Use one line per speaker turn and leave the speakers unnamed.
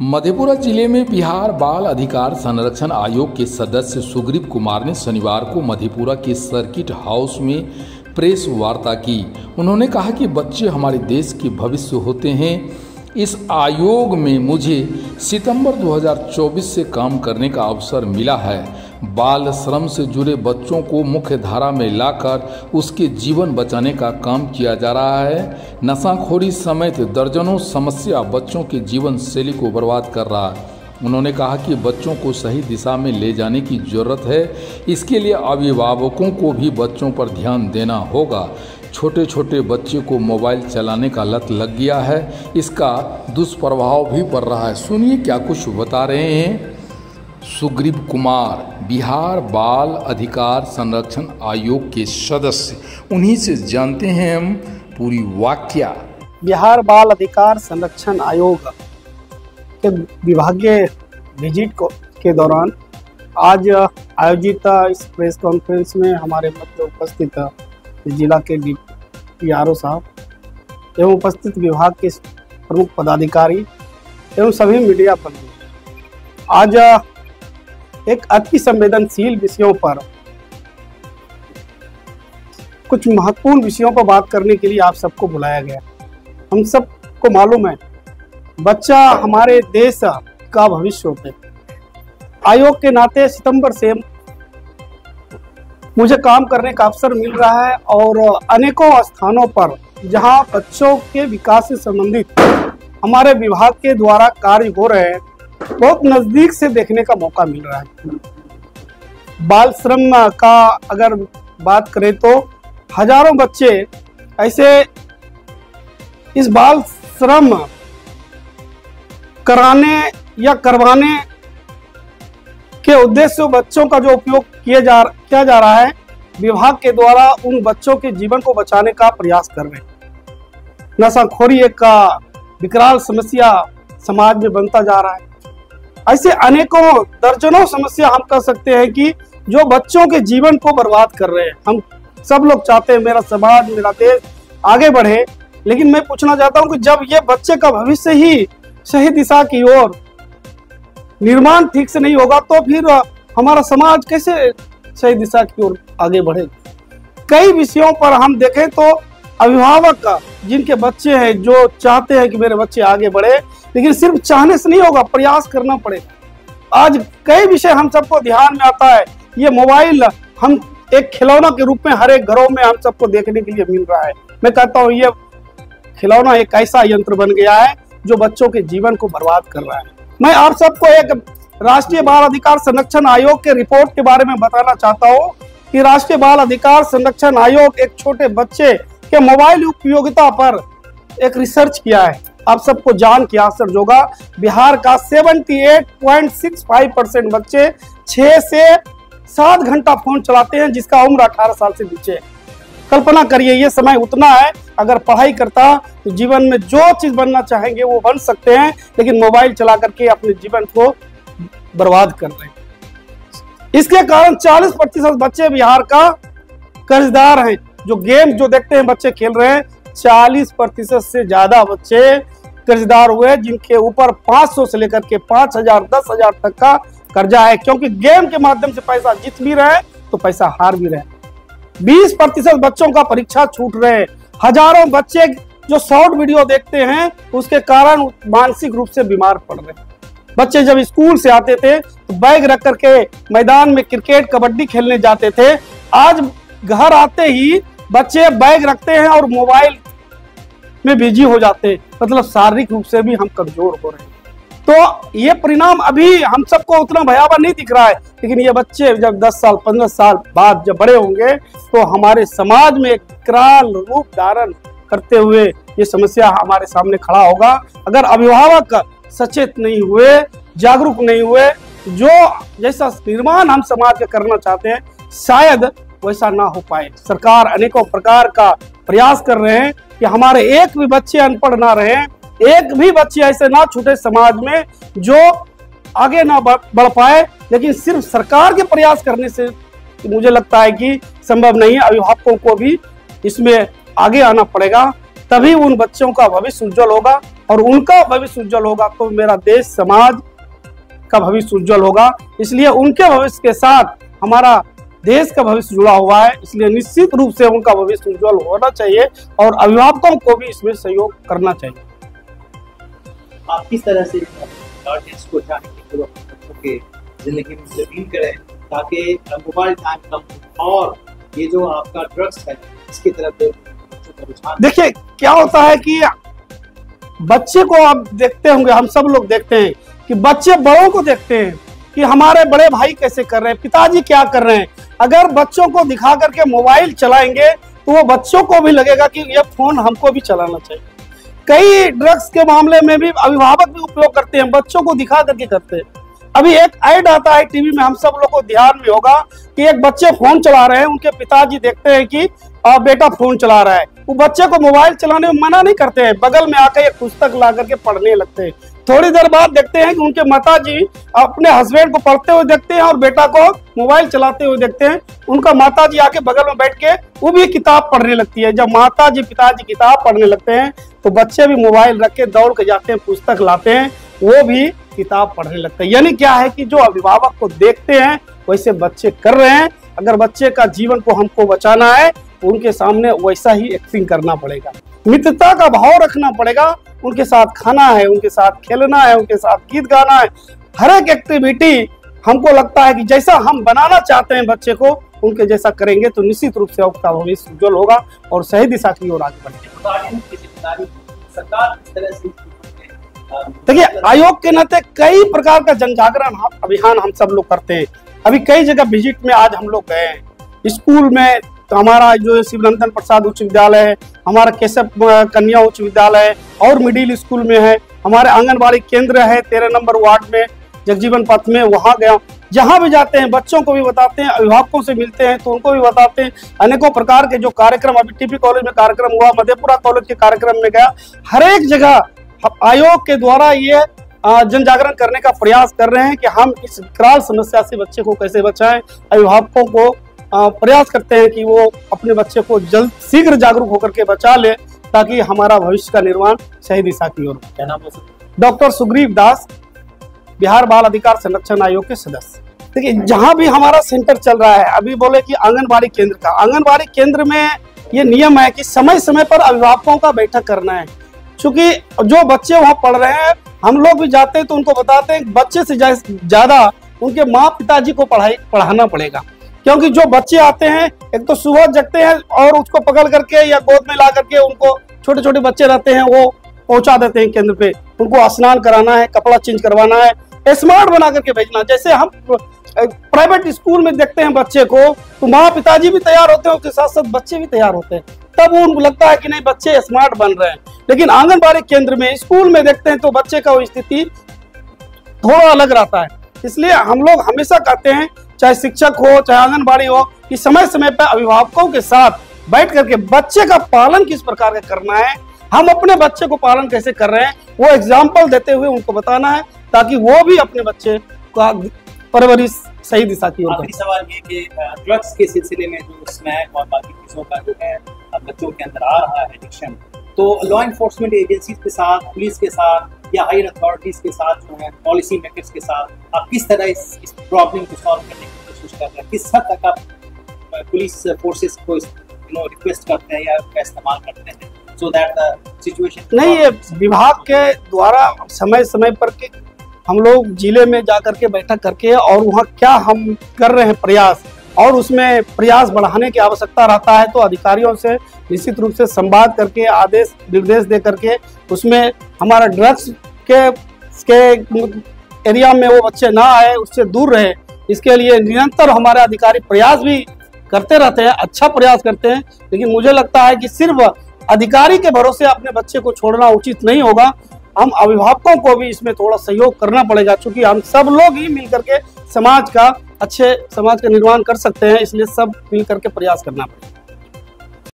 मधेपुरा जिले में बिहार बाल अधिकार संरक्षण आयोग के सदस्य सुग्रीव कुमार ने शनिवार को मधेपुरा के सर्किट हाउस में प्रेस वार्ता की। उन्होंने कहा कि बच्चे हमारे देश के भविष्य होते हैं। इस आयोग में मुझे सितंबर 2024 से काम करने का अवसर मिला है। बाल श्रम से जुड़े बच्चों को मुख्य धारा में लाकर उसके जीवन बचाने का काम किया जा रहा है। नशाखोरी समेत दर्जनों समस्या बच्चों के जीवन शैली को बर्बाद कर रहा है। उन्होंने कहा कि बच्चों को सही दिशा में ले जाने की जरूरत है। इसके लिए अभिभावकों को भी बच्चों पर ध्यान देना होगा। छोटे छोटे बच्चे को मोबाइल चलाने का लत लग गया है। इसका दुष्प्रभाव भी पड़ रहा है। सुनिए क्या कुछ बता रहे हैं सुग्रीव कुमार, बिहार बाल अधिकार संरक्षण आयोग के सदस्य। उन्हीं से जानते हैं हम पूरी वाकया।
बिहार बाल अधिकार संरक्षण आयोग के विभागीय विजिट के दौरान आज आयोजित इस प्रेस कॉन्फ्रेंस में हमारे मध्य उपस्थित जिला के DPRO साहब एवं उपस्थित विभाग के प्रमुख पदाधिकारी एवं सभी मीडिया कर्मी आज एक अति संवेदनशील विषयों पर, कुछ महत्वपूर्ण विषयों पर बात करने के लिए आप सबको बुलाया गया। हम सबको मालूम है बच्चा हमारे देश का भविष्य होते हैं। आयोग के नाते सितंबर से मुझे काम करने का अवसर मिल रहा है और अनेकों स्थानों पर जहां बच्चों के विकास से संबंधित हमारे विभाग के द्वारा कार्य हो रहे हैं, बहुत नजदीक से देखने का मौका मिल रहा है। बाल श्रम का अगर बात करें तो हजारों बच्चे ऐसे इस बाल श्रम कराने या करवाने के उद्देश्य से बच्चों का जो उपयोग किया जा रहा है, विभाग के द्वारा उन बच्चों के जीवन को बचाने का प्रयास कर रहे हैं। नशाखोरी एक विकराल समस्या समाज में बनता जा रहा है। ऐसे अनेकों दर्जनों समस्या हम कह सकते हैं कि जो बच्चों के जीवन को बर्बाद कर रहे हैं। हम सब लोग चाहते हैं मेरा समाज, मेरा देश आगे बढ़े, लेकिन मैं पूछना चाहता हूं कि जब ये बच्चे का भविष्य ही सही दिशा की ओर निर्माण ठीक से नहीं होगा तो फिर हमारा समाज कैसे सही दिशा की ओर आगे बढ़ेगा। कई विषयों पर हम देखें तो अभिभावक जिनके बच्चे हैं जो चाहते हैं कि मेरे बच्चे आगे बढ़े, लेकिन सिर्फ चाहने से नहीं होगा, प्रयास करना पड़ेगा। आज कई विषय हम सबको ध्यान में आता है। ये मोबाइल हम एक खिलौना के रूप में हर एक घरों में हम सबको देखने के लिए मिल रहा है। मैं कहता हूँ ये खिलौना एक ऐसा यंत्र बन गया है जो बच्चों के जीवन को बर्बाद कर रहा है। मैं आप सबको एक राष्ट्रीय बाल अधिकार संरक्षण आयोग के रिपोर्ट के बारे में बताना चाहता हूँ कि राष्ट्रीय बाल अधिकार संरक्षण आयोग एक छोटे बच्चे के मोबाइल उपयोगिता पर एक रिसर्च किया है। आप सबको जान के आश्चर्य होगा, बिहार का 78.65% बच्चे 6 से 7 घंटा फोन चलाते हैं, जिसका उम्र 18 साल से नीचे है। कल्पना करिए ये समय उतना है, अगर पढ़ाई करता तो जीवन में जो चीज बनना चाहेंगे वो बन सकते हैं, लेकिन मोबाइल चला करके अपने जीवन को बर्बाद कर रहे हैं। इसके कारण 40% बच्चे बिहार का कर्जदार हैं। जो गेम जो देखते हैं बच्चे खेल रहे हैं, 40% से ज्यादा बच्चे कर्जदार हुए, जिनके ऊपर 500 से लेकर के 5000, 10,000 तक का कर्जा है, क्योंकि गेम के माध्यम से पैसा जीत भी रहे तो पैसा हार भी रहे। 20% बच्चों का परीक्षा छूट रहे हैं। हजारों बच्चे जो शॉर्ट वीडियो देखते हैं उसके कारण मानसिक रूप से बीमार पड़ रहे हैं। बच्चे जब स्कूल से आते थे तो बैग रख करके मैदान में क्रिकेट कबड्डी खेलने जाते थे। आज घर आते ही बच्चे बैग रखते हैं और मोबाइल में बिजी हो जाते हैं। मतलब शारीरिक रूप से भी हम कमजोर हो रहे हैं। तो ये परिणाम अभी हम सबको उतना भयावह नहीं दिख रहा है, लेकिन ये बच्चे जब 10 साल 15 साल बाद जब बड़े होंगे तो हमारे समाज में एक विकराल रूप धारण करते हुए ये समस्या हमारे सामने खड़ा होगा। अगर अभिभावक सचेत नहीं हुए, जागरूक नहीं हुए, जो जैसा निर्माण हम समाज का करना चाहते हैं शायद वैसा ना हो पाए। सरकार अनेकों प्रकार का प्रयास कर रहे हैं कि हमारे एक भी बच्चे अनपढ़ ना रहे, एक भी बच्चे ऐसे ना छूटे समाज में जो आगे ना बढ़ पाए, लेकिन सिर्फ सरकार के प्रयास करने से मुझे लगता है कि संभव नहीं है। अभिभावकों को भी इसमें आगे आना पड़ेगा, तभी उन बच्चों का भविष्य उज्जवल होगा और उनका भविष्य उज्जवल होगा तो मेरा देश समाज का भविष्य उज्जवल होगा। इसलिए उनके भविष्य के साथ हमारा देश का भविष्य जुड़ा हुआ है, इसलिए निश्चित रूप से उनका भविष्य उज्जवल होना चाहिए और अभिभावकों को भी इसमें सहयोग करना चाहिए।
आप किस तरह से गार्जियंस को चाहें कि वो अपने बच्चों के जिंदगी में इंटरवीन करें ताकि मोबाइल टाइम कम और ये जो आपका ड्रग्स है इसकी तरफ बच्चों का रुझान?
देखिए क्या होता है कि बच्चे को आप देखते होंगे, हम सब लोग देखते हैं कि बच्चे बड़ों को देखते हैं कि हमारे बड़े भाई कैसे कर रहे हैं, पिताजी क्या कर रहे हैं। अगर बच्चों को दिखा करके मोबाइल चलाएंगे तो वो बच्चों को भी लगेगा कि ये फोन हमको भी चलाना चाहिए। कई ड्रग्स के मामले में भी अभिभावक भी उपयोग करते हैं, बच्चों को दिखा करके करते हैं। अभी एक ऐड आता है टीवी में, हम सब लोग को ध्यान में होगा कि एक बच्चे फोन चला रहे हैं, उनके पिताजी देखते हैं कि बेटा फोन चला रहा है, वो बच्चे को मोबाइल चलाने में मना नहीं करते हैं, बगल में आकर एक पुस्तक ला करके पढ़ने लगते हैं। थोड़ी देर बाद देखते हैं कि उनके माताजी अपने हस्बैंड को पढ़ते हुए देखते हैं और बेटा को मोबाइल चलाते हुए देखते हैं। उनका माताजी आके बगल में बैठ के वो भी किताब पढ़ने लगती है। जब माताजी पिताजी किताब पढ़ने लगते हैं तो बच्चे भी मोबाइल रख के दौड़ के जाते हैं, पुस्तक लाते हैं, वो भी किताब पढ़ने लगते हैं। यानी क्या है कि जो अभिभावक को देखते हैं वैसे बच्चे कर रहे हैं। अगर बच्चे का जीवन को हमको बचाना है तो उनके सामने वैसा ही एक्टिंग करना पड़ेगा, मित्रता का भाव रखना पड़ेगा, उनके साथ खाना है, उनके साथ खेलना है, उनके साथ गीत गाना है। हर एक एक्टिविटी हमको लगता है कि जैसा हम बनाना चाहते हैं बच्चे को उनके जैसा करेंगे तो निश्चित रूप से आपका भविष्य उज्जवल होगा और सही दिशा की ओर आगे बढ़ेगा। देखिए आयोग के नाते कई प्रकार का जन जागरण अभियान हम सब लोग करते हैं। अभी कई जगह विजिट में आज हम लोग गए हैं। स्कूल में तो हमारा जो शिवनंदन प्रसाद उच्च विद्यालय है, हमारा केशव कन्या उच्च विद्यालय है और मिडिल स्कूल में है, हमारे आंगनबाड़ी केंद्र है 13 नंबर वार्ड में जगजीवन पथ में, वहाँ गया। जहाँ भी जाते हैं बच्चों को भी बताते हैं, अभिभावकों से मिलते हैं तो उनको भी बताते हैं। अनेकों प्रकार के जो कार्यक्रम, अभी टीपी कॉलेज में कार्यक्रम हुआ, मधेपुरा कॉलेज के कार्यक्रम में गया, हर एक जगह आयोग के द्वारा ये जन जागरण करने का प्रयास कर रहे हैं कि हम इस विकराल समस्या से बच्चे को कैसे बचाएं। अभिभावकों को प्रयास करते हैं कि वो अपने बच्चे को शीघ्र जागरूक होकर के बचा ले ताकि हमारा भविष्य का निर्माण सही दिशा की ओर।
क्या नाम है?
डॉक्टर सुग्रीव दास, बिहार बाल अधिकार संरक्षण आयोग के सदस्य। देखिए जहाँ भी हमारा सेंटर चल रहा है, अभी बोले कि आंगनबाड़ी केंद्र का, आंगनबाड़ी केंद्र में ये नियम है कि समय समय पर अभिभावकों का बैठक करना है। क्योंकि जो बच्चे वहाँ पढ़ रहे हैं, हम लोग भी जाते हैं तो उनको बताते हैं बच्चे से ज्यादा उनके माँ पिताजी को पढ़ाना पड़ेगा। क्योंकि जो बच्चे आते हैं एक तो सुबह जगते हैं और उसको पकड़ करके या गोद में ला करके, उनको छोटे छोटे बच्चे रहते हैं वो पहुंचा देते हैं केंद्र पे। उनको स्नान कराना है, कपड़ा चेंज करवाना है, स्मार्ट बना करके भेजना। जैसे हम प्राइवेट स्कूल में देखते हैं बच्चे को तो माँ पिताजी भी तैयार होते हैं, उसके साथ साथ बच्चे भी तैयार होते हैं, तब उनको लगता है कि नहीं बच्चे स्मार्ट बन रहे हैं। लेकिन आंगनबाड़ी केंद्र में, स्कूल में देखते हैं तो बच्चे का वो स्थिति थोड़ा अलग रहता है। इसलिए हम लोग हमेशा कहते हैं, चाहे शिक्षक हो चाहे आंगनबाड़ी हो, कि समय समय पर अभिभावकों के साथ बैठ करके बच्चे का पालन किस प्रकार का करना है, हम अपने बच्चे को पालन कैसे कर रहे हैं, वो एग्जाम्पल देते हुए उनको बताना है ताकि वो भी अपने बच्चे का परवरिश सही दिशा की ओर।
आखिरी सवाल ये कि ड्रग्स के सिलसिले में जो स्मैक और बाकी चीज़ों का जो है बच्चों के अंदर आ रहा है एडिक्शन, तो लॉ इन्फोर्समेंट एजेंसीज के साथ, पुलिस के साथ या हायर अथॉरिटीज के साथ जो है, पॉलिसी मेकर्स के साथ आप किस तरह इस प्रॉब्लम को सॉल्व करने की कोशिश कर रहे हैं? किस हद तक आप पुलिस फोर्सेस को रिक्वेस्ट करते हैं या उसका इस्तेमाल करते हैं सो दैट द सिचुएशन?
नहीं, ये विभाग के द्वारा समय समय पर हम लोग जिले में जा करके बैठक करके और वहाँ क्या हम कर रहे हैं प्रयास, और उसमें प्रयास बढ़ाने की आवश्यकता रहता है तो अधिकारियों से निश्चित रूप से संवाद करके आदेश निर्देश दे करके उसमें हमारा ड्रग्स के एरिया में वो बच्चे ना आए, उससे दूर रहे, इसके लिए निरंतर हमारे अधिकारी प्रयास भी करते रहते हैं, अच्छा प्रयास करते हैं। लेकिन मुझे लगता है कि सिर्फ अधिकारी के भरोसे अपने बच्चे को छोड़ना उचित नहीं होगा, हम अभिभावकों को भी इसमें थोड़ा सहयोग करना पड़ेगा, क्योंकि हम सब लोग ही मिलकर के समाज का अच्छे समाज का निर्माण कर सकते हैं, इसलिए सब मिल करके प्रयास करना पड़ेगा।